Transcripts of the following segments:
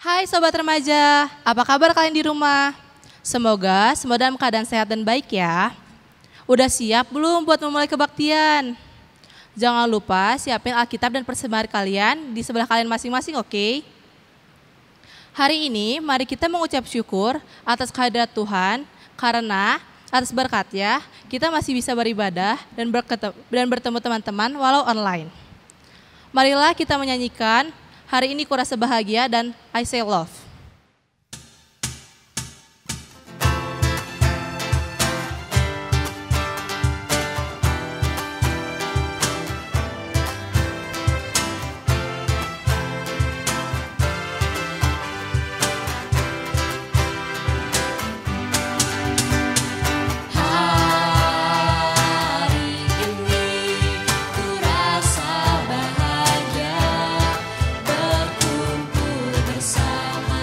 Hai Sobat Remaja, apa kabar kalian di rumah? Semoga semua dalam keadaan sehat dan baik ya. Udah siap belum buat memulai kebaktian? Jangan lupa siapin Alkitab dan persembahan kalian di sebelah kalian masing-masing, oke? Hari ini mari kita mengucap syukur atas kehadirat Tuhan karena atas berkatnya kita masih bisa beribadah dan bertemu teman-teman walau online. Marilah kita menyanyikan Hari Ini Kurasa Bahagia dan I Say Love. Berkumpul bersama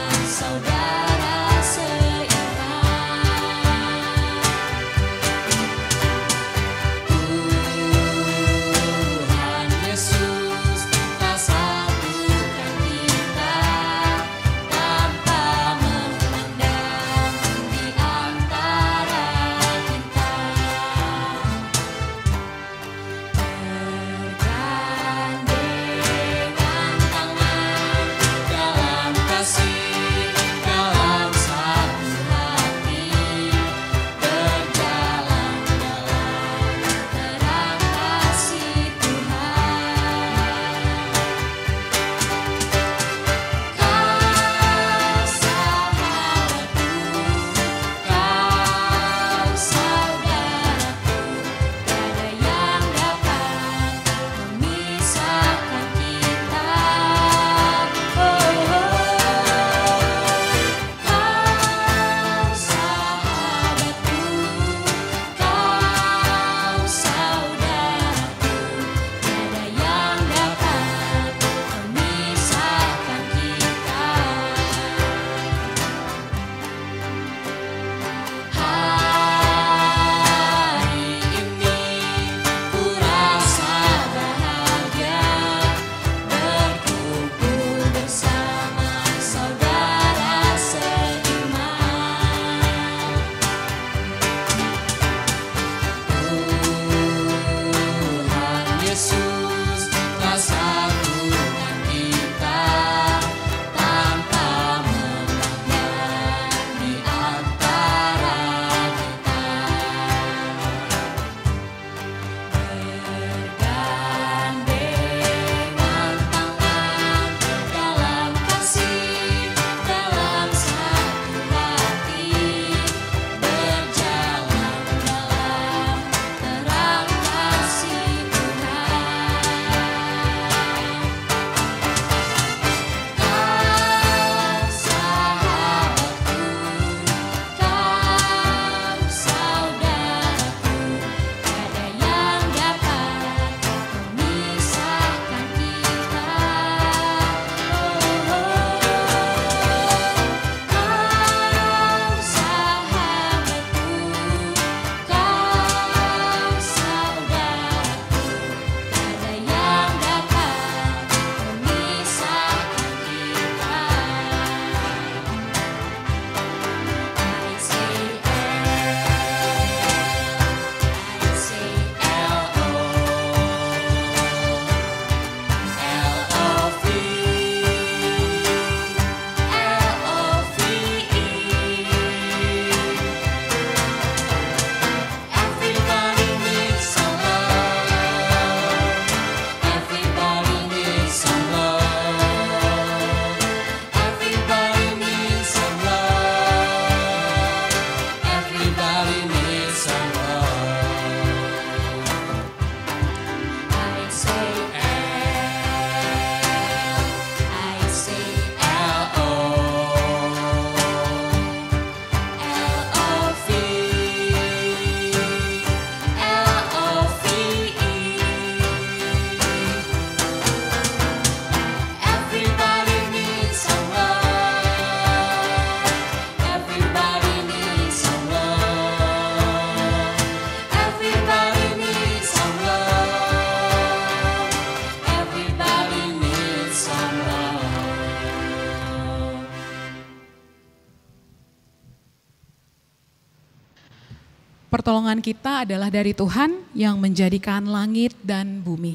Pertolongan kita adalah dari Tuhan yang menjadikan langit dan bumi.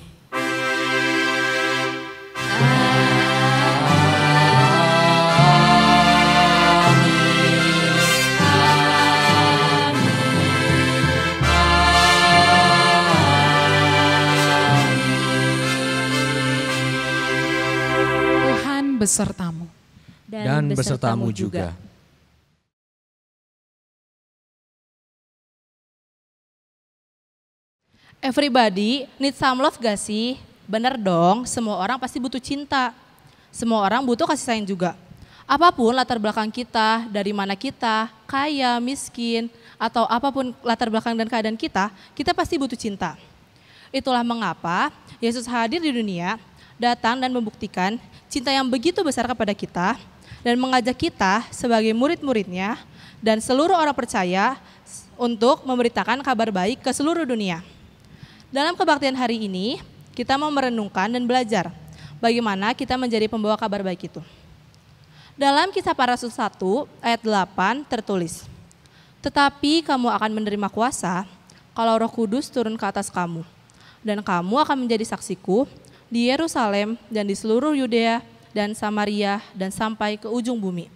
Tuhan besertamu. Dan besertamu juga. Everybody need some love gak sih? Bener dong, semua orang pasti butuh cinta. Semua orang butuh kasih sayang juga. Apapun latar belakang kita, dari mana kita, kaya, miskin, atau apapun latar belakang dan keadaan kita pasti butuh cinta. Itulah mengapa Yesus hadir di dunia, datang dan membuktikan cinta yang begitu besar kepada kita, dan mengajak kita sebagai murid-muridnya dan seluruh orang percaya untuk memberitakan kabar baik ke seluruh dunia. Dalam kebaktian hari ini, kita mau merenungkan dan belajar bagaimana kita menjadi pembawa kabar baik itu. Dalam Kisah Para Rasul 1 ayat 8 tertulis, "Tetapi kamu akan menerima kuasa kalau Roh Kudus turun ke atas kamu, dan kamu akan menjadi saksiku di Yerusalem dan di seluruh Yudea dan Samaria dan sampai ke ujung bumi."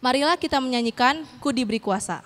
Marilah kita menyanyikan Ku Diberi Kuasa.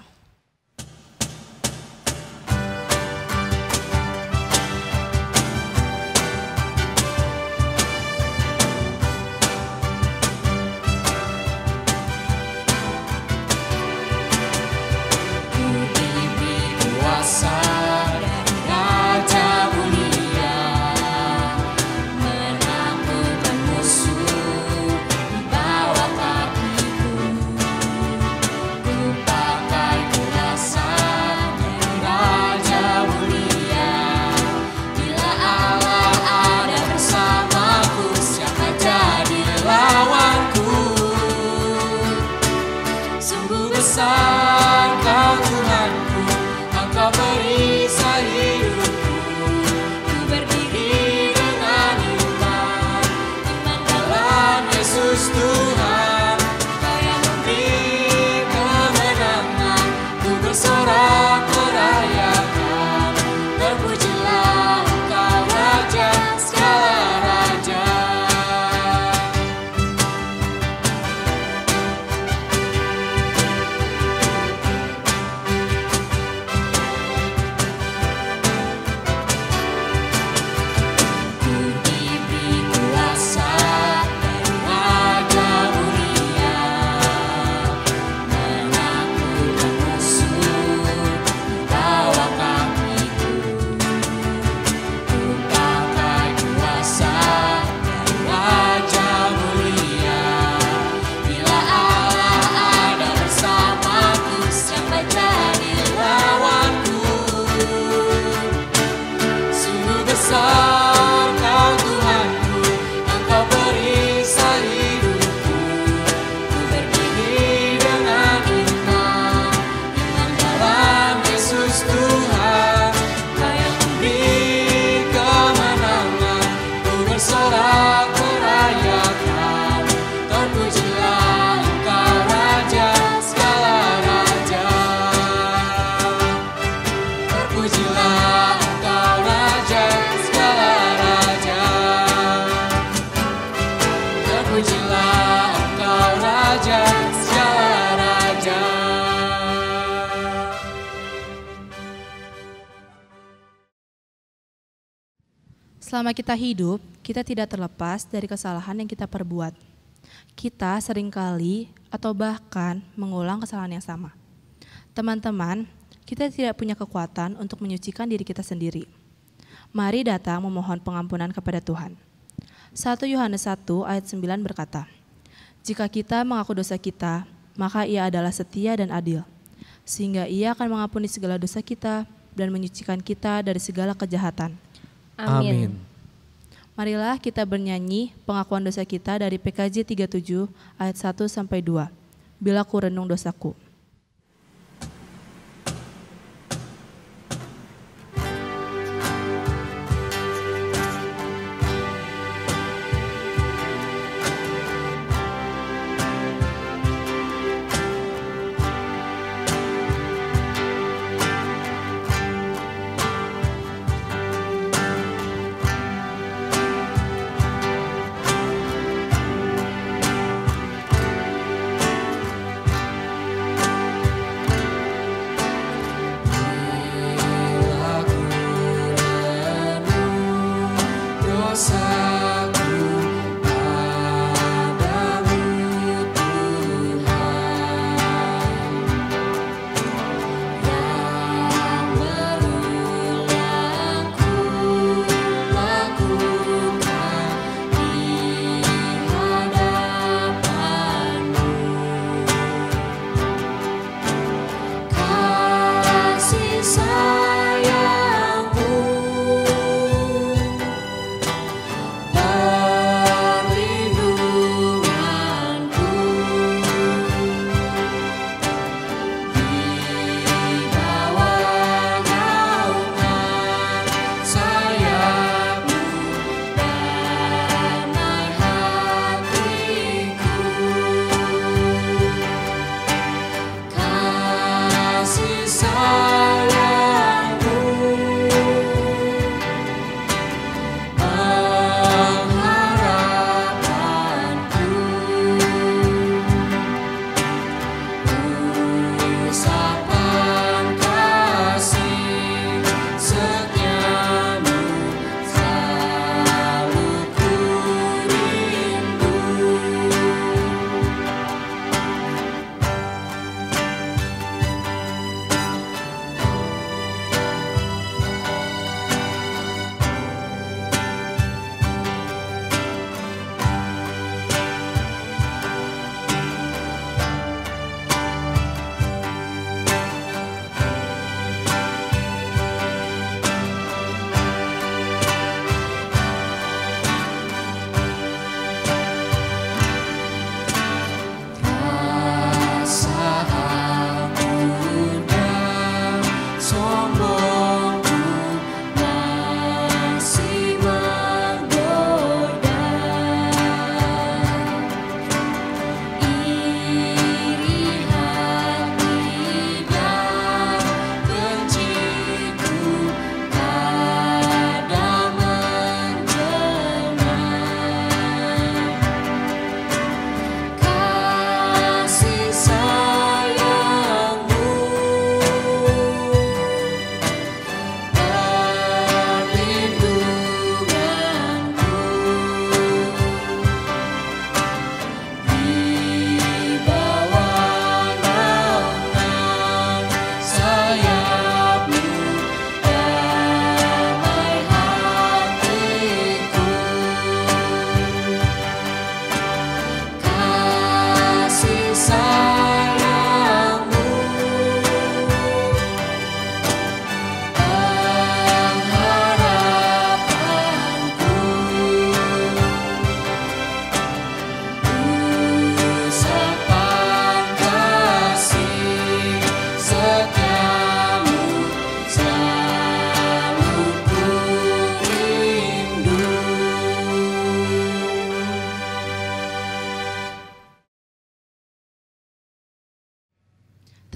Selama kita hidup, kita tidak terlepas dari kesalahan yang kita perbuat. Kita seringkali atau bahkan mengulang kesalahan yang sama. Teman-teman, kita tidak punya kekuatan untuk menyucikan diri kita sendiri. Mari datang memohon pengampunan kepada Tuhan. 1 Yohanes 1 ayat 9 berkata, "Jika kita mengaku dosa kita, maka Ia adalah setia dan adil, sehingga Ia akan mengampuni segala dosa kita dan menyucikan kita dari segala kejahatan." Amin. Marilah kita bernyanyi pengakuan dosa kita dari PKJ 37 ayat 1 sampai 2. Bila ku renung dosaku.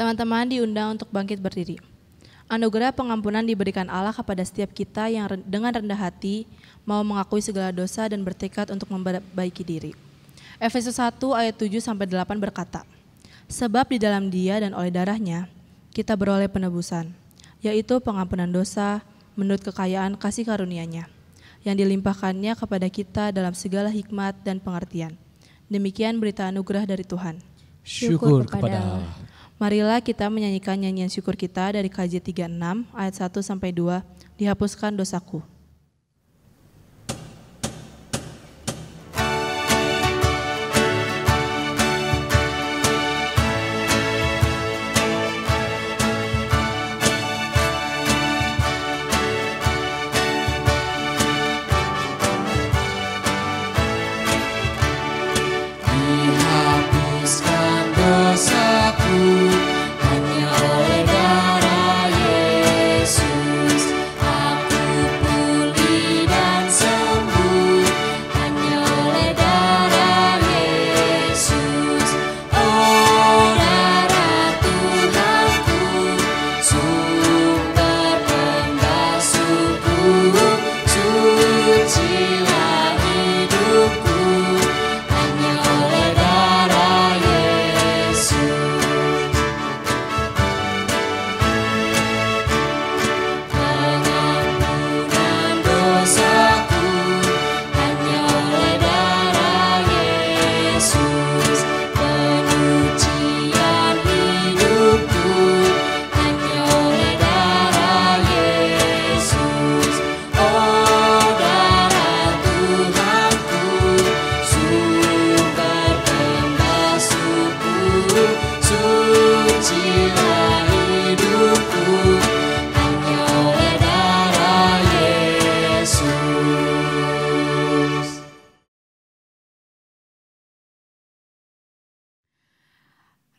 Teman-teman diundang untuk bangkit berdiri. Anugerah pengampunan diberikan Allah kepada setiap kita yang dengan rendah hati mau mengakui segala dosa dan bertekad untuk memperbaiki diri. Efesus 1 ayat 7-8 berkata, sebab di dalam Dia dan oleh darahnya kita beroleh penebusan, yaitu pengampunan dosa menurut kekayaan kasih karunia-Nya, yang dilimpahkannya kepada kita dalam segala hikmat dan pengertian. Demikian berita anugerah dari Tuhan. Syukur kepada Allah. Marilah kita menyanyikan nyanyian syukur kita dari KJ 36 ayat 1-2, dihapuskan dosaku. Hanya oleh darah Yesus aku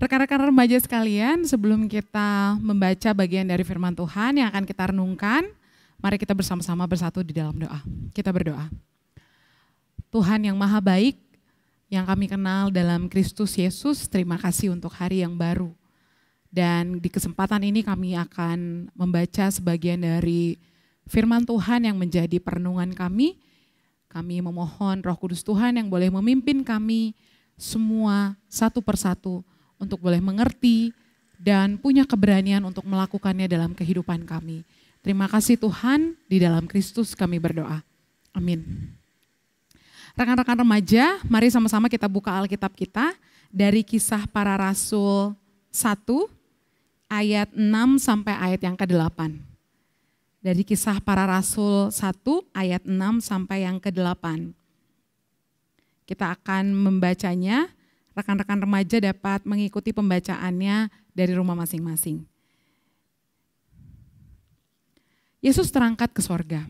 Rekan-rekan remaja sekalian, sebelum kita membaca bagian dari firman Tuhan yang akan kita renungkan, mari kita bersama-sama bersatu di dalam doa. Kita berdoa. Tuhan yang maha baik, yang kami kenal dalam Kristus Yesus, terima kasih untuk hari yang baru. Dan di kesempatan ini kami akan membaca sebagian dari firman Tuhan yang menjadi perenungan kami. Kami memohon Roh Kudus Tuhan yang boleh memimpin kami semua satu persatu untuk boleh mengerti dan punya keberanian untuk melakukannya dalam kehidupan kami. Terima kasih Tuhan, di dalam Kristus kami berdoa. Amin. Rekan-rekan remaja, mari sama-sama kita buka Alkitab kita dari Kisah Para Rasul 1 ayat 6 sampai ayat yang ke-8. Dari Kisah Para Rasul 1 ayat 6 sampai yang ke-8. Kita akan membacanya. Rekan-rekan remaja dapat mengikuti pembacaannya dari rumah masing-masing. Yesus terangkat ke sorga.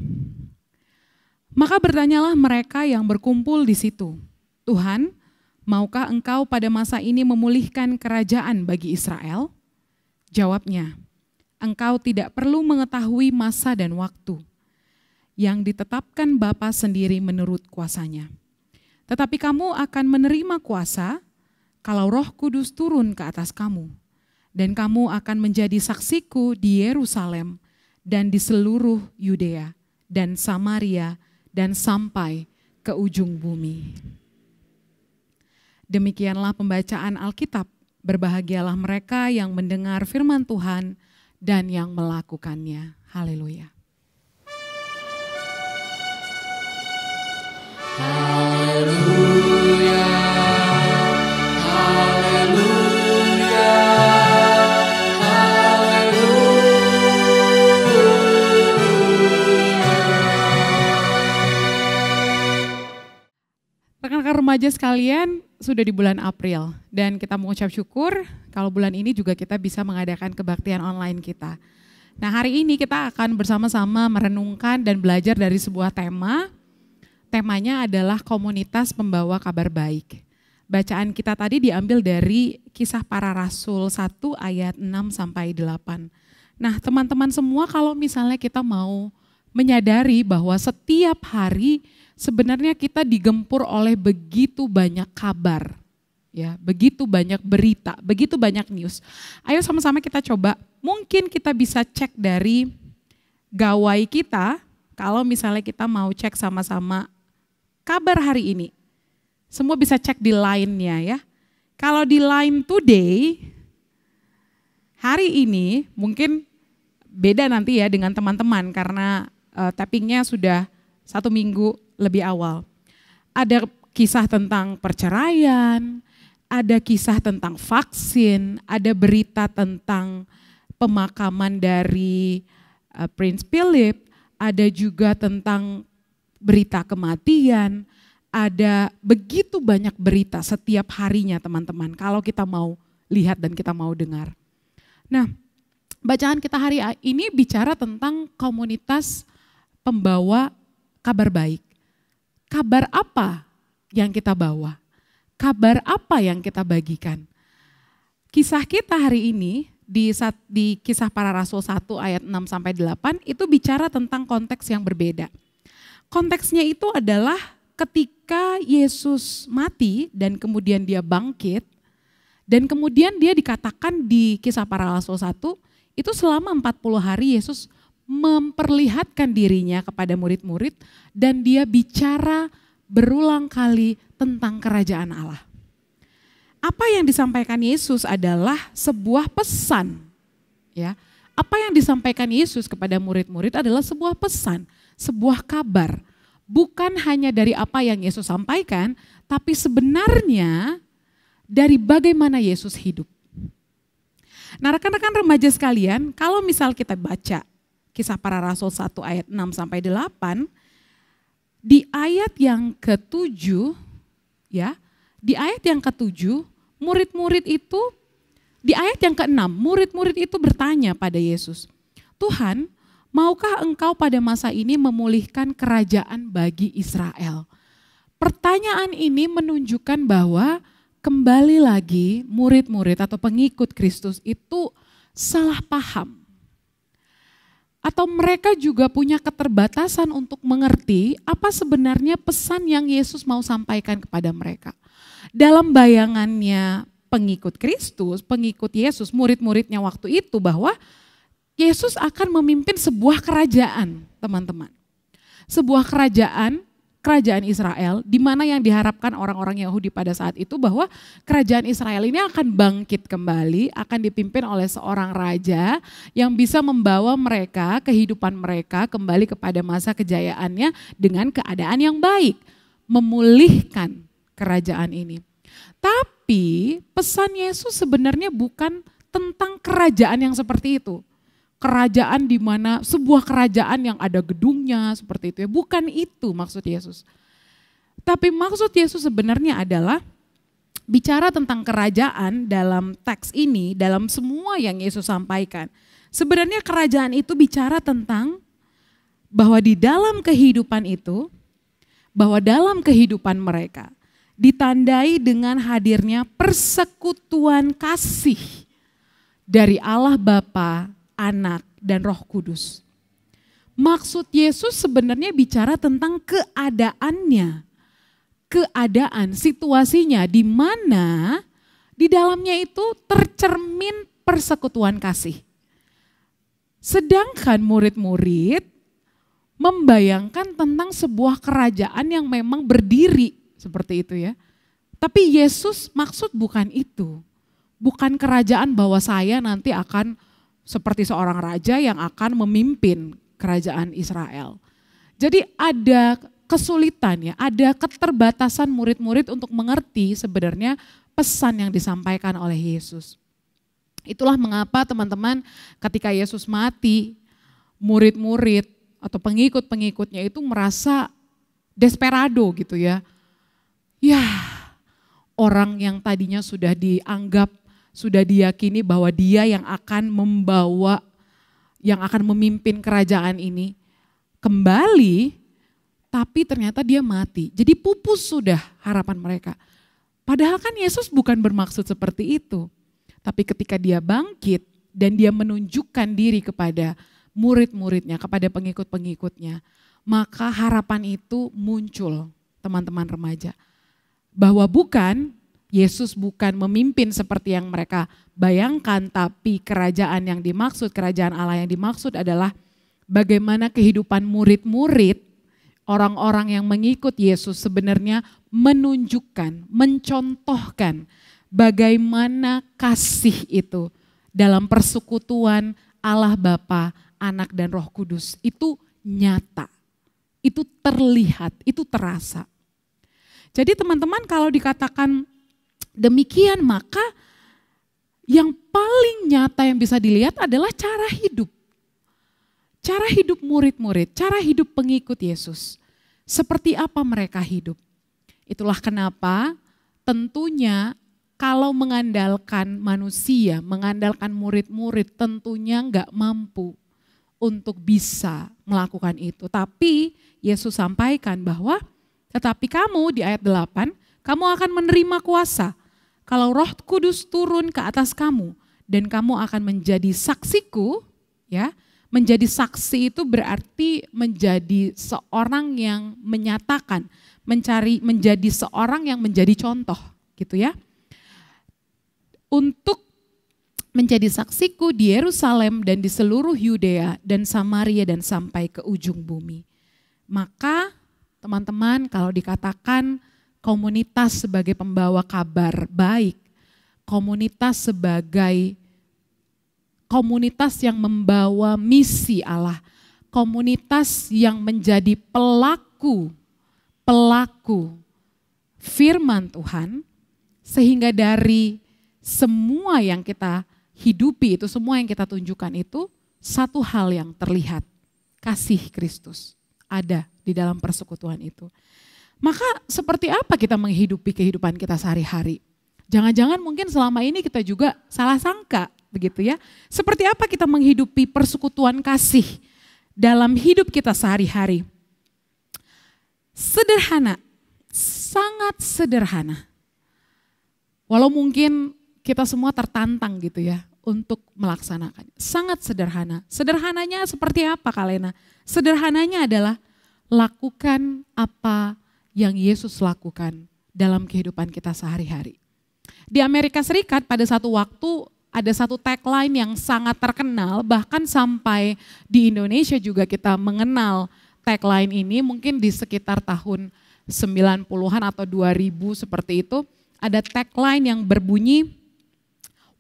Maka bertanyalah mereka yang berkumpul di situ, Tuhan, maukah engkau pada masa ini memulihkan kerajaan bagi Israel? Jawabnya, engkau tidak perlu mengetahui masa dan waktu yang ditetapkan Bapa sendiri menurut kuasanya. Tetapi kamu akan menerima kuasa kalau Roh Kudus turun ke atas kamu, dan kamu akan menjadi saksiku di Yerusalem dan di seluruh Yudea dan Samaria dan sampai ke ujung bumi. Demikianlah pembacaan Alkitab. Berbahagialah mereka yang mendengar firman Tuhan dan yang melakukannya. Haleluya. Haleluya. Rekan-rekan remaja sekalian, sudah di bulan April dan kita mengucap syukur kalau bulan ini juga kita bisa mengadakan kebaktian online kita. Nah, hari ini kita akan bersama-sama merenungkan dan belajar dari sebuah tema. Temanya adalah komunitas pembawa kabar baik. Bacaan kita tadi diambil dari Kisah Para Rasul 1 ayat 6 sampai 8. Nah, teman-teman semua, kalau misalnya kita mau menyadari bahwa setiap hari sebenarnya kita digempur oleh begitu banyak kabar, ya, begitu banyak berita, begitu banyak news. Ayo sama-sama kita coba, mungkin kita bisa cek dari gawai kita, kalau misalnya kita mau cek sama-sama kabar hari ini. Semua bisa cek di line-nya ya. Kalau di line today, hari ini mungkin beda nanti ya dengan teman-teman karena tappingnya sudah 1 minggu lebih awal. Ada kisah tentang perceraian, ada kisah tentang vaksin, ada berita tentang pemakaman dari Prince Philip, ada juga tentang berita kematian, ada begitu banyak berita setiap harinya teman-teman kalau kita mau lihat dan kita mau dengar. Nah, bacaan kita hari ini bicara tentang komunitas pembawa kabar baik. Kabar apa yang kita bawa? Kabar apa yang kita bagikan? Kisah kita hari ini di Kisah Para Rasul 1 ayat 6 sampai 8 itu bicara tentang konteks yang berbeda. Konteksnya itu adalah ketika Yesus mati dan kemudian dia bangkit dan kemudian dia dikatakan di Kisah Para Rasul 1 itu selama 40 hari Yesus memperlihatkan dirinya kepada murid-murid dan dia bicara berulang kali tentang kerajaan Allah. Apa yang disampaikan Yesus adalah sebuah pesan. Ya, apa yang disampaikan Yesus kepada murid-murid adalah sebuah pesan, sebuah kabar. Bukan hanya dari apa yang Yesus sampaikan, tapi sebenarnya dari bagaimana Yesus hidup. Nah, rekan-rekan remaja sekalian, kalau misal kita baca Kisah Para Rasul 1 ayat 6 sampai 8, di ayat yang ke-7 ya, di ayat yang ke-7 murid-murid itu, di ayat yang ke-6 murid-murid itu bertanya pada Yesus, Tuhan, maukah engkau pada masa ini memulihkan kerajaan bagi Israel? Pertanyaan ini menunjukkan bahwa kembali lagi murid-murid atau pengikut Kristus itu salah paham. Atau mereka juga punya keterbatasan untuk mengerti apa sebenarnya pesan yang Yesus mau sampaikan kepada mereka. Dalam bayangannya pengikut Kristus, pengikut Yesus, murid-muridnya waktu itu bahwa Yesus akan memimpin sebuah kerajaan, teman-teman. Sebuah kerajaan Israel, di mana yang diharapkan orang-orang Yahudi pada saat itu bahwa kerajaan Israel ini akan bangkit kembali, akan dipimpin oleh seorang raja yang bisa membawa mereka, kehidupan mereka kembali kepada masa kejayaannya dengan keadaan yang baik, memulihkan kerajaan ini. Tapi pesan Yesus sebenarnya bukan tentang kerajaan yang seperti itu. Kerajaan di mana sebuah kerajaan yang ada gedungnya seperti itu ya. Bukan itu maksud Yesus. Tapi maksud Yesus sebenarnya adalah bicara tentang kerajaan dalam teks ini, dalam semua yang Yesus sampaikan. Sebenarnya kerajaan itu bicara tentang bahwa di dalam kehidupan itu, bahwa dalam kehidupan mereka ditandai dengan hadirnya persekutuan kasih dari Allah Bapa, Anak, dan Roh Kudus. Maksud Yesus sebenarnya bicara tentang keadaannya. Keadaan, situasinya di mana di dalamnya itu tercermin persekutuan kasih. Sedangkan murid-murid membayangkan tentang sebuah kerajaan yang memang berdiri seperti itu ya. Tapi Yesus maksud bukan itu. Bukan kerajaan bahwa saya nanti akan seperti seorang raja yang akan memimpin kerajaan Israel. Jadi ada kesulitan ya, ada keterbatasan murid-murid untuk mengerti sebenarnya pesan yang disampaikan oleh Yesus. Itulah mengapa teman-teman ketika Yesus mati, murid-murid atau pengikut-pengikutnya itu merasa desperado gitu ya. Ya, orang yang tadinya sudah dianggap, sudah diyakini bahwa dia yang akan membawa, yang akan memimpin kerajaan ini kembali, tapi ternyata dia mati. Jadi pupus sudah harapan mereka. Padahal kan Yesus bukan bermaksud seperti itu. Tapi ketika dia bangkit dan dia menunjukkan diri kepada murid-muridnya, kepada pengikut-pengikutnya, maka harapan itu muncul, teman-teman remaja. Bahwa Yesus bukan memimpin seperti yang mereka bayangkan, tapi kerajaan yang dimaksud, kerajaan Allah yang dimaksud adalah bagaimana kehidupan murid-murid, orang-orang yang mengikut Yesus sebenarnya menunjukkan, mencontohkan bagaimana kasih itu dalam persekutuan Allah Bapa, Anak dan Roh Kudus itu nyata, itu terlihat, itu terasa. Jadi teman-teman kalau dikatakan demikian maka yang paling nyata yang bisa dilihat adalah cara hidup. Cara hidup murid-murid, cara hidup pengikut Yesus. Seperti apa mereka hidup. Itulah kenapa tentunya kalau mengandalkan manusia, mengandalkan murid-murid tentunya enggak mampu untuk bisa melakukan itu. Tapi Yesus sampaikan bahwa tetapi kamu di ayat 8, kamu akan menerima kuasa kalau Roh Kudus turun ke atas kamu dan kamu akan menjadi saksiku, ya. Menjadi saksi itu berarti menjadi seorang yang menyatakan, menjadi seorang yang menjadi contoh, gitu ya. Untuk menjadi saksiku di Yerusalem dan di seluruh Yudea dan Samaria dan sampai ke ujung bumi. Maka teman-teman kalau dikatakan komunitas sebagai pembawa kabar baik, komunitas sebagai komunitas yang membawa misi Allah, komunitas yang menjadi pelaku firman Tuhan, sehingga dari semua yang kita hidupi itu, semua yang kita tunjukkan itu, satu hal yang terlihat, kasih Kristus ada di dalam persekutuan itu. Maka seperti apa kita menghidupi kehidupan kita sehari-hari? Jangan-jangan mungkin selama ini kita juga salah sangka, begitu ya. Seperti apa kita menghidupi persekutuan kasih dalam hidup kita sehari-hari? Sederhana, sangat sederhana. Walau mungkin kita semua tertantang gitu ya untuk melaksanakan. Sangat sederhana. Sederhananya seperti apa Kak Lena? Sederhananya adalah lakukan apa yang Yesus lakukan dalam kehidupan kita sehari-hari. Di Amerika Serikat pada satu waktu ada satu tagline yang sangat terkenal, bahkan sampai di Indonesia juga kita mengenal tagline ini mungkin di sekitar tahun 90-an atau 2000 seperti itu. Ada tagline yang berbunyi,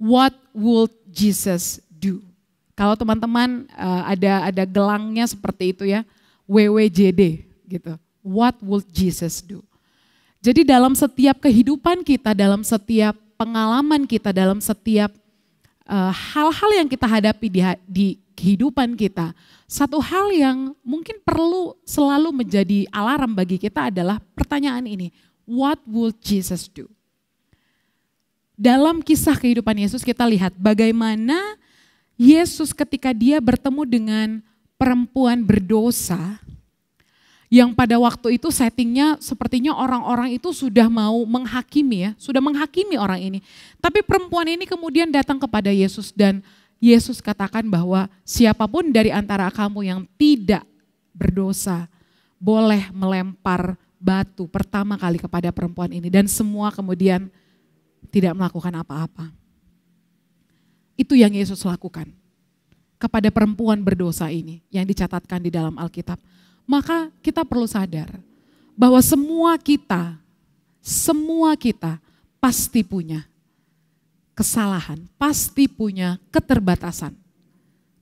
What would Jesus do? Kalau teman-teman ada gelangnya seperti itu ya, WWJD gitu. What would Jesus do? Jadi dalam setiap kehidupan kita, dalam setiap pengalaman kita, dalam setiap hal-hal yang kita hadapi di kehidupan kita, satu hal yang mungkin perlu selalu menjadi alarm bagi kita adalah pertanyaan ini, what would Jesus do? Dalam kisah kehidupan Yesus kita lihat bagaimana Yesus ketika dia bertemu dengan perempuan berdosa, yang pada waktu itu settingnya sepertinya orang-orang itu sudah mau menghakimi ya, sudah menghakimi orang ini. Tapi perempuan ini kemudian datang kepada Yesus dan Yesus katakan bahwa siapapun dari antara kamu yang tidak berdosa boleh melempar batu pertama kali kepada perempuan ini. Dan semua kemudian tidak melakukan apa-apa. Itu yang Yesus lakukan kepada perempuan berdosa ini yang dicatatkan di dalam Alkitab. Maka kita perlu sadar bahwa semua kita pasti punya kesalahan, pasti punya keterbatasan.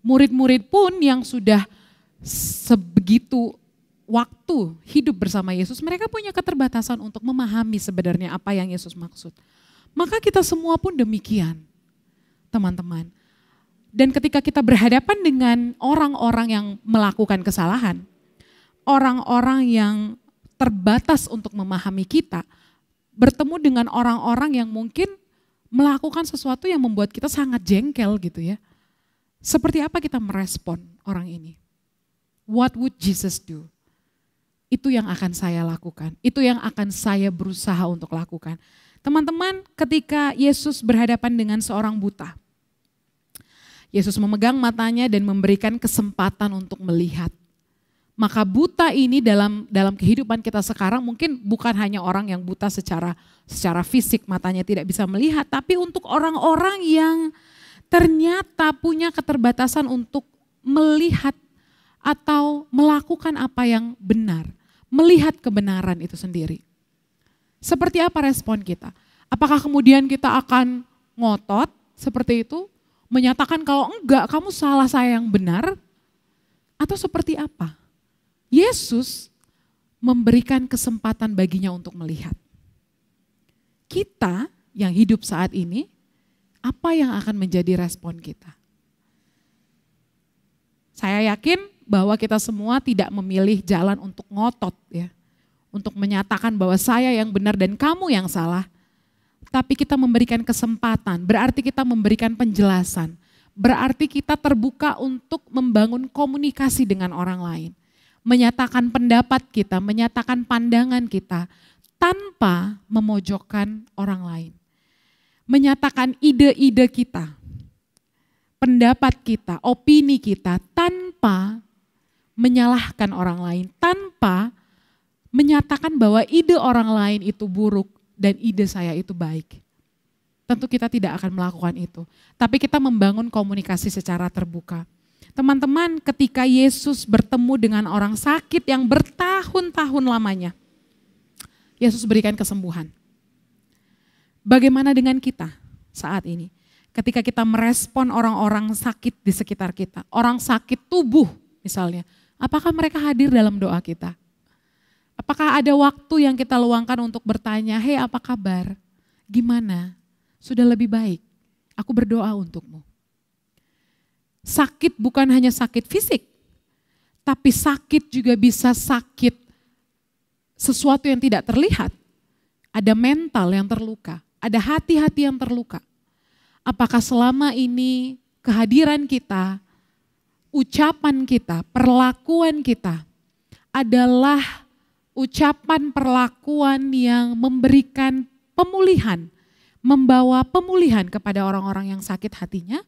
Murid-murid pun yang sudah sebegitu waktu hidup bersama Yesus, mereka punya keterbatasan untuk memahami sebenarnya apa yang Yesus maksud. Maka kita semua pun demikian, teman-teman. Dan ketika kita berhadapan dengan orang-orang yang melakukan kesalahan, orang-orang yang terbatas untuk memahami kita, bertemu dengan orang-orang yang mungkin melakukan sesuatu yang membuat kita sangat jengkel gitu ya. Seperti apa kita merespon orang ini? What would Jesus do? Itu yang akan saya lakukan, itu yang akan saya berusaha untuk lakukan. Teman-teman, ketika Yesus berhadapan dengan seorang buta, Yesus memegang matanya dan memberikan kesempatan untuk melihat. Maka buta ini dalam kehidupan kita sekarang mungkin bukan hanya orang yang buta secara fisik matanya tidak bisa melihat, tapi untuk orang-orang yang ternyata punya keterbatasan untuk melihat atau melakukan apa yang benar, melihat kebenaran itu sendiri. Seperti apa respon kita? Apakah kemudian kita akan ngotot seperti itu, menyatakan kalau enggak kamu salah, saya yang benar, atau seperti apa? Yesus memberikan kesempatan baginya untuk melihat. Kita yang hidup saat ini, apa yang akan menjadi respon kita? Saya yakin bahwa kita semua tidak memilih jalan untuk ngotot ya, untuk menyatakan bahwa saya yang benar dan kamu yang salah. Tapi kita memberikan kesempatan, berarti kita memberikan penjelasan, berarti kita terbuka untuk membangun komunikasi dengan orang lain. Menyatakan pendapat kita, menyatakan pandangan kita tanpa memojokkan orang lain. Menyatakan ide-ide kita, pendapat kita, opini kita tanpa menyalahkan orang lain, tanpa menyatakan bahwa ide orang lain itu buruk dan ide saya itu baik. Tentu kita tidak akan melakukan itu, tapi kita membangun komunikasi secara terbuka. Teman-teman, ketika Yesus bertemu dengan orang sakit yang bertahun-tahun lamanya, Yesus berikan kesembuhan. Bagaimana dengan kita saat ini? Ketika kita merespon orang-orang sakit di sekitar kita, orang sakit tubuh misalnya, apakah mereka hadir dalam doa kita? Apakah ada waktu yang kita luangkan untuk bertanya, hei apa kabar? Gimana? Sudah lebih baik, aku berdoa untukmu. Sakit bukan hanya sakit fisik, tapi sakit juga bisa sakit sesuatu yang tidak terlihat. Ada mental yang terluka, ada hati-hati yang terluka. Apakah selama ini kehadiran kita, ucapan kita, perlakuan kita adalah ucapan perlakuan yang memberikan pemulihan, membawa pemulihan kepada orang-orang yang sakit hatinya,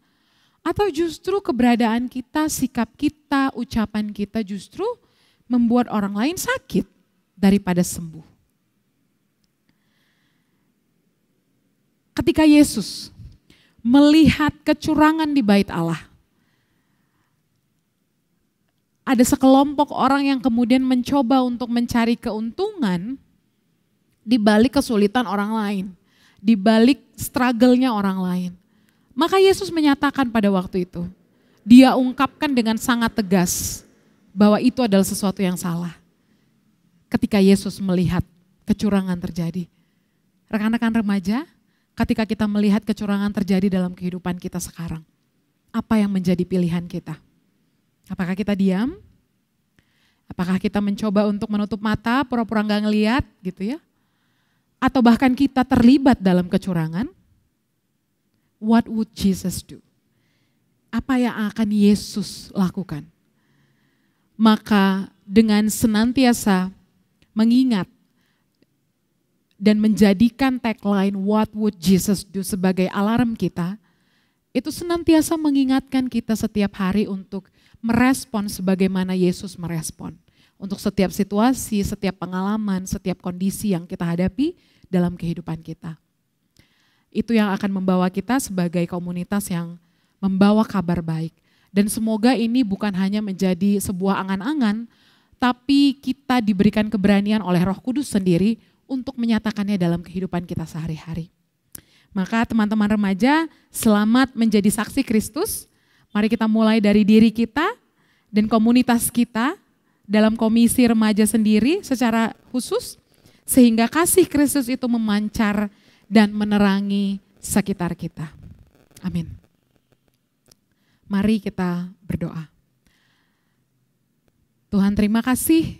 atau justru keberadaan kita, sikap kita, ucapan kita justru membuat orang lain sakit daripada sembuh. Ketika Yesus melihat kecurangan di bait Allah, ada sekelompok orang yang kemudian mencoba untuk mencari keuntungan di balik kesulitan orang lain, di balik struggle-nya orang lain. Maka Yesus menyatakan pada waktu itu, dia ungkapkan dengan sangat tegas bahwa itu adalah sesuatu yang salah. Ketika Yesus melihat kecurangan terjadi. Rekan-rekan remaja, ketika kita melihat kecurangan terjadi dalam kehidupan kita sekarang, apa yang menjadi pilihan kita? Apakah kita diam? Apakah kita mencoba untuk menutup mata, pura-pura nggak ngeliat gitu ya? Atau bahkan kita terlibat dalam kecurangan? What would Jesus do? Apa yang akan Yesus lakukan? Maka dengan senantiasa mengingat dan menjadikan tagline what would Jesus do sebagai alarm kita, itu senantiasa mengingatkan kita setiap hari untuk merespon sebagaimana Yesus merespon. Untuk setiap situasi, setiap pengalaman, setiap kondisi yang kita hadapi dalam kehidupan kita. Itu yang akan membawa kita sebagai komunitas yang membawa kabar baik. Dan semoga ini bukan hanya menjadi sebuah angan-angan, tapi kita diberikan keberanian oleh Roh Kudus sendiri untuk menyatakannya dalam kehidupan kita sehari-hari. Maka teman-teman remaja, selamat menjadi saksi Kristus. Mari kita mulai dari diri kita dan komunitas kita dalam komisi remaja sendiri secara khusus, sehingga kasih Kristus itu memancar dan menerangi sekitar kita. Amin. Mari kita berdoa. Tuhan, terima kasih,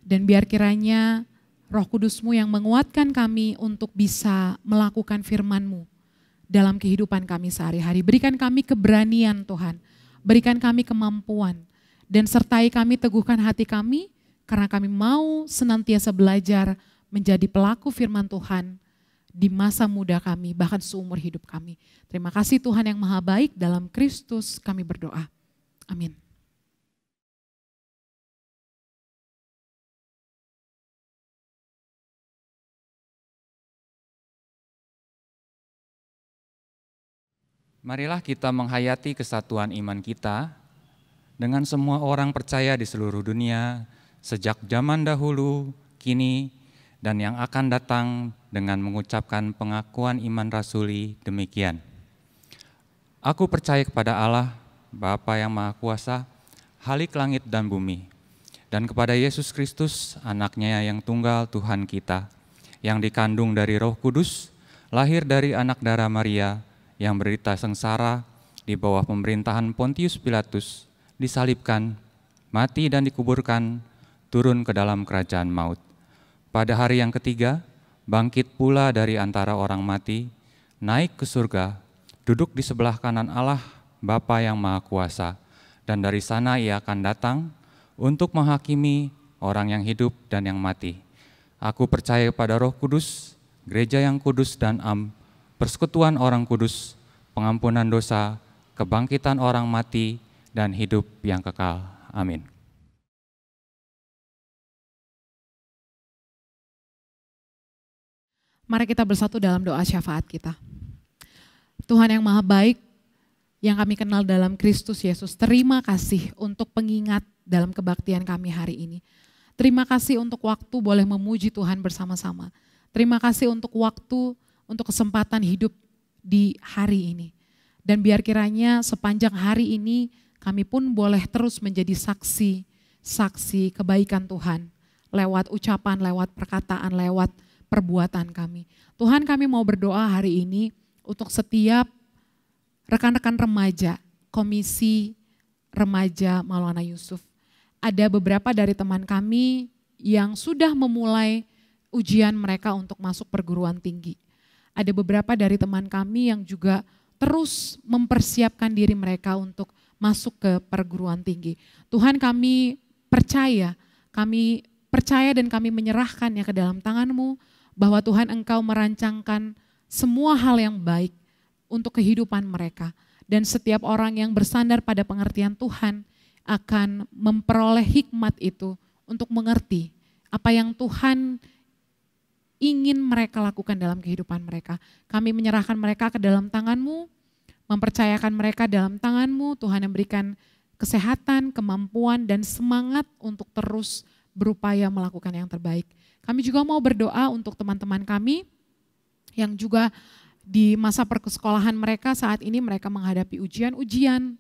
dan biar kiranya Roh Kudus-Mu yang menguatkan kami untuk bisa melakukan firman-Mu dalam kehidupan kami sehari-hari. Berikan kami keberanian Tuhan, berikan kami kemampuan, dan sertai kami, teguhkan hati kami, karena kami mau senantiasa belajar menjadi pelaku firman Tuhan di masa muda kami, bahkan seumur hidup kami. Terima kasih Tuhan yang Maha Baik, dalam Kristus kami berdoa. Amin. Marilah kita menghayati kesatuan iman kita dengan semua orang percaya di seluruh dunia, sejak zaman dahulu, kini, dan yang akan datang, dengan mengucapkan pengakuan iman rasuli demikian. Aku percaya kepada Allah, Bapa yang Maha Kuasa, Khalik langit dan bumi, dan kepada Yesus Kristus, anaknya yang tunggal Tuhan kita, yang dikandung dari Roh Kudus, lahir dari anak darah Maria, yang berita sengsara di bawah pemerintahan Pontius Pilatus, disalibkan, mati dan dikuburkan, turun ke dalam kerajaan maut. Pada hari yang ketiga, bangkit pula dari antara orang mati, naik ke surga, duduk di sebelah kanan Allah, Bapa yang Maha Kuasa, dan dari sana Ia akan datang untuk menghakimi orang yang hidup dan yang mati. Aku percaya pada Roh Kudus, gereja yang kudus dan persekutuan orang kudus, pengampunan dosa, kebangkitan orang mati, dan hidup yang kekal. Amin. Mari kita bersatu dalam doa syafaat kita. Tuhan yang Maha Baik, yang kami kenal dalam Kristus Yesus, terima kasih untuk pengingat dalam kebaktian kami hari ini. Terima kasih untuk waktu boleh memuji Tuhan bersama-sama. Terima kasih untuk waktu, untuk kesempatan hidup di hari ini. Dan biar kiranya sepanjang hari ini kami pun boleh terus menjadi saksi kebaikan Tuhan. Lewat ucapan, lewat perkataan, lewat perbuatan kami. Tuhan, kami mau berdoa hari ini untuk setiap rekan-rekan remaja, komisi remaja Maulana Yusuf. Ada beberapa dari teman kami yang sudah memulai ujian mereka untuk masuk perguruan tinggi. Ada beberapa dari teman kami yang juga terus mempersiapkan diri mereka untuk masuk ke perguruan tinggi. Tuhan, kami percaya dan kami menyerahkannya ke dalam tangan-Mu, bahwa Tuhan Engkau merancangkan semua hal yang baik untuk kehidupan mereka. Dan setiap orang yang bersandar pada pengertian Tuhan akan memperoleh hikmat itu untuk mengerti apa yang Tuhan ingin mereka lakukan dalam kehidupan mereka. Kami menyerahkan mereka ke dalam tangan-Mu, mempercayakan mereka dalam tangan-Mu, Tuhan yang berikan kesehatan, kemampuan, dan semangat untuk terus berupaya melakukan yang terbaik. Kami juga mau berdoa untuk teman-teman kami yang juga di masa persekolahan mereka saat ini mereka menghadapi ujian-ujian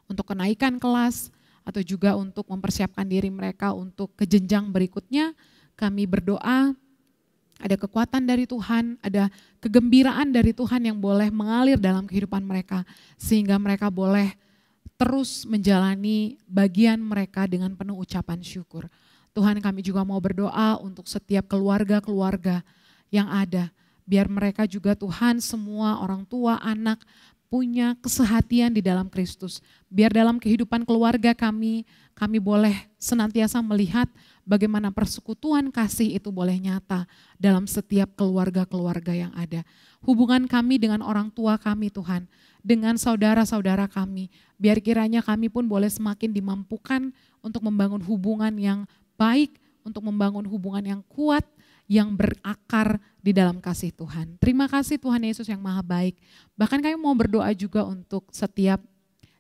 untuk kenaikan kelas atau juga untuk mempersiapkan diri mereka untuk ke jenjang berikutnya. Kami berdoa ada kekuatan dari Tuhan, ada kegembiraan dari Tuhan yang boleh mengalir dalam kehidupan mereka sehingga mereka boleh terus menjalani bagian mereka dengan penuh ucapan syukur. Tuhan, kami juga mau berdoa untuk setiap keluarga-keluarga yang ada. Biar mereka juga Tuhan semua orang tua, anak punya kesehatian di dalam Kristus. Biar dalam kehidupan keluarga kami boleh senantiasa melihat bagaimana persekutuan kasih itu boleh nyata dalam setiap keluarga-keluarga yang ada. Hubungan kami dengan orang tua kami Tuhan, dengan saudara-saudara kami, biar kiranya kami pun boleh semakin dimampukan untuk membangun hubungan yang baik, untuk membangun hubungan yang kuat, yang berakar di dalam kasih Tuhan. Terima kasih Tuhan Yesus yang maha baik. Bahkan kami mau berdoa juga untuk setiap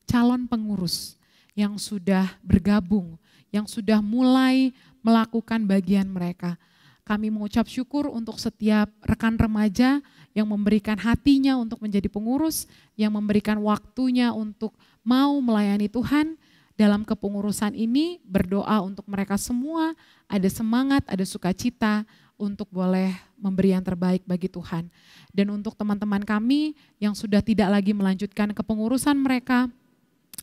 calon pengurus yang sudah bergabung, yang sudah mulai melakukan bagian mereka. Kami mengucap syukur untuk setiap rekan remaja yang memberikan hatinya untuk menjadi pengurus, yang memberikan waktunya untuk mau melayani Tuhan dalam kepengurusan ini. Berdoa untuk mereka semua, ada semangat, ada sukacita, untuk boleh memberi yang terbaik bagi Tuhan. Dan untuk teman-teman kami yang sudah tidak lagi melanjutkan kepengurusan mereka,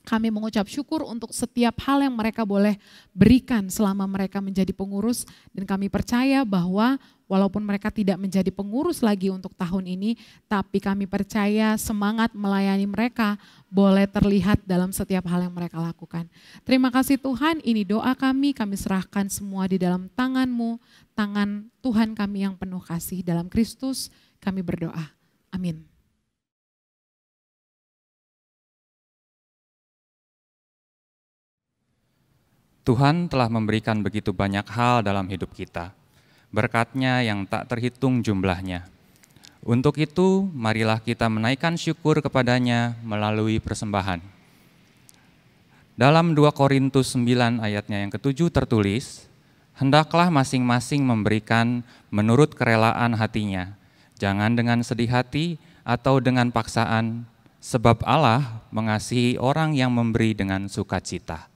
kami mengucap syukur untuk setiap hal yang mereka boleh berikan selama mereka menjadi pengurus. Dan kami percaya bahwa walaupun mereka tidak menjadi pengurus lagi untuk tahun ini, tapi kami percaya semangat melayani mereka boleh terlihat dalam setiap hal yang mereka lakukan. Terima kasih Tuhan, ini doa kami serahkan semua di dalam tangan-Mu, tangan Tuhan kami yang penuh kasih. Dalam Kristus kami berdoa. Amin. Tuhan telah memberikan begitu banyak hal dalam hidup kita, berkat-Nya yang tak terhitung jumlahnya. Untuk itu, marilah kita menaikkan syukur kepada-Nya melalui persembahan. Dalam 2 Korintus 9 ayatnya yang ke-7 tertulis, hendaklah masing-masing memberikan menurut kerelaan hatinya, jangan dengan sedih hati atau dengan paksaan, sebab Allah mengasihi orang yang memberi dengan sukacita.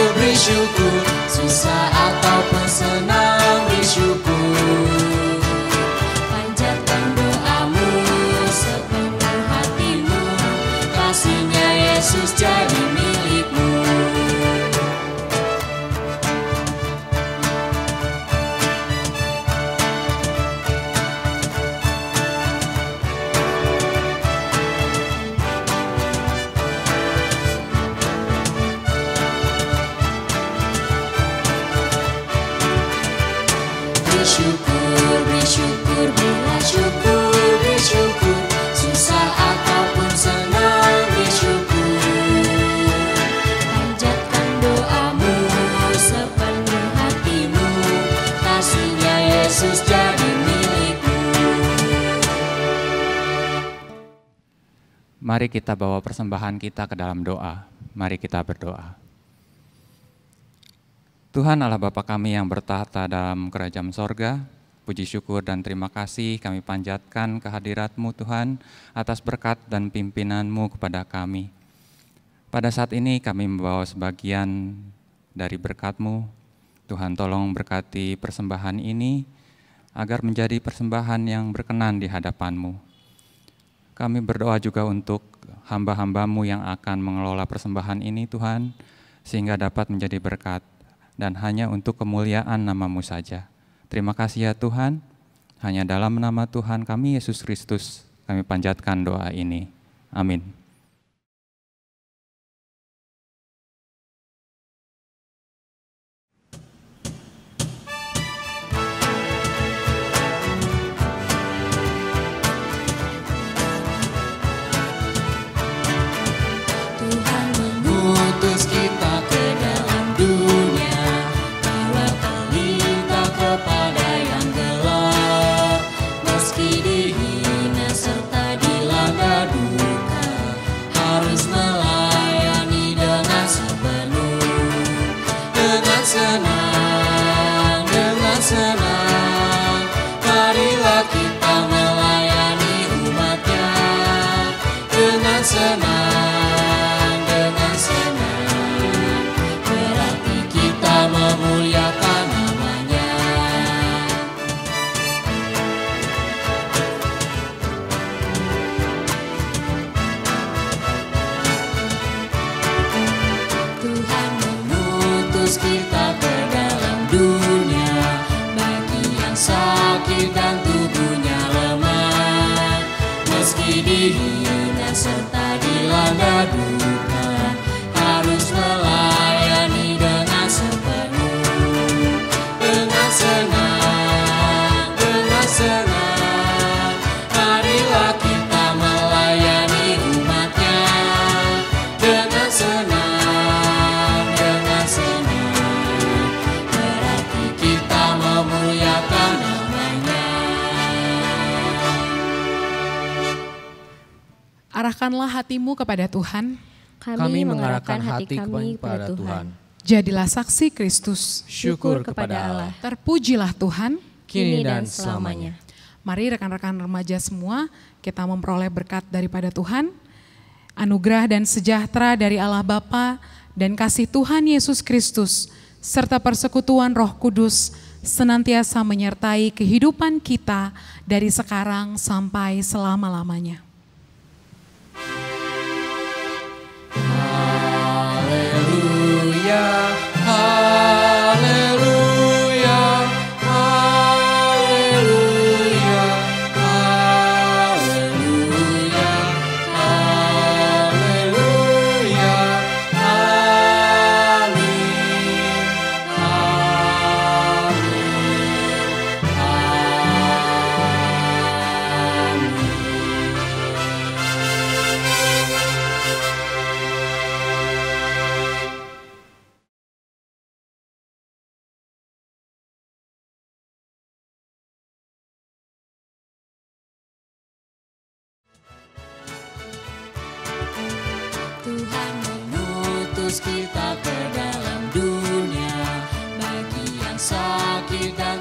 Beri syukur, susah ataupun senang beri syukur. Panjatkan doamu sepenuh hatimu, kasih-Nya Yesus jadi milikmu. Beri syukur, susah ataupun senang beri syukur. Panjatkan doamu sepenuh hatimu, kasih-Nya Yesus jadi milikmu. Mari kita bawa persembahan kita ke dalam doa. Mari kita berdoa. Tuhan Allah Bapa kami yang bertahta dalam kerajaan sorga, puji syukur dan terima kasih kami panjatkan kehadirat-Mu Tuhan atas berkat dan pimpinan-Mu kepada kami. Pada saat ini kami membawa sebagian dari berkat-Mu. Tuhan tolong berkati persembahan ini agar menjadi persembahan yang berkenan di hadapan-Mu. Kami berdoa juga untuk hamba-hamba-Mu yang akan mengelola persembahan ini Tuhan, sehingga dapat menjadi berkat dan hanya untuk kemuliaan nama-Mu saja. Terima kasih ya Tuhan, Hanya dalam nama Tuhan kami Yesus Kristus kami panjatkan doa ini. Amin. Tuhan mengutus kita ke dalam dunia, bawa pelita kepada yang gelap. Meski dihina serta dilanda duka, harus melayani dengan sepenuh. Dengan senang, marilah kita melayani umatnya. Dengan senang, berarti kita memuliakan namanya. Tuhan mengutus kita ke dalam dunia, bagi yang sakit dan tubuhnya lemah. Meski dihina serta dilanda duka, harus melayani dengan sepenuh. Dengan senang, marilah kita melayani umatnya. Dengan senang, berarti kita memuliakan namanya. Arahkanlah hatimu kepada Tuhan, Kami mengarahkan hati kami kepada Tuhan. jadilah saksi Kristus. Syukur kepada Allah, Terpujilah Tuhan. kini dan selamanya. Mari rekan-rekan remaja semua, kita memperoleh berkat daripada Tuhan, anugerah dan sejahtera dari Allah Bapa dan kasih Tuhan Yesus Kristus, serta persekutuan Roh Kudus, senantiasa menyertai kehidupan kita dari sekarang sampai selama-lamanya. Haleluya, haleluya, haleluya, haleluya, haleluya, Tuhan mengutus kita ke dalam dunia, bagi yang sakit dan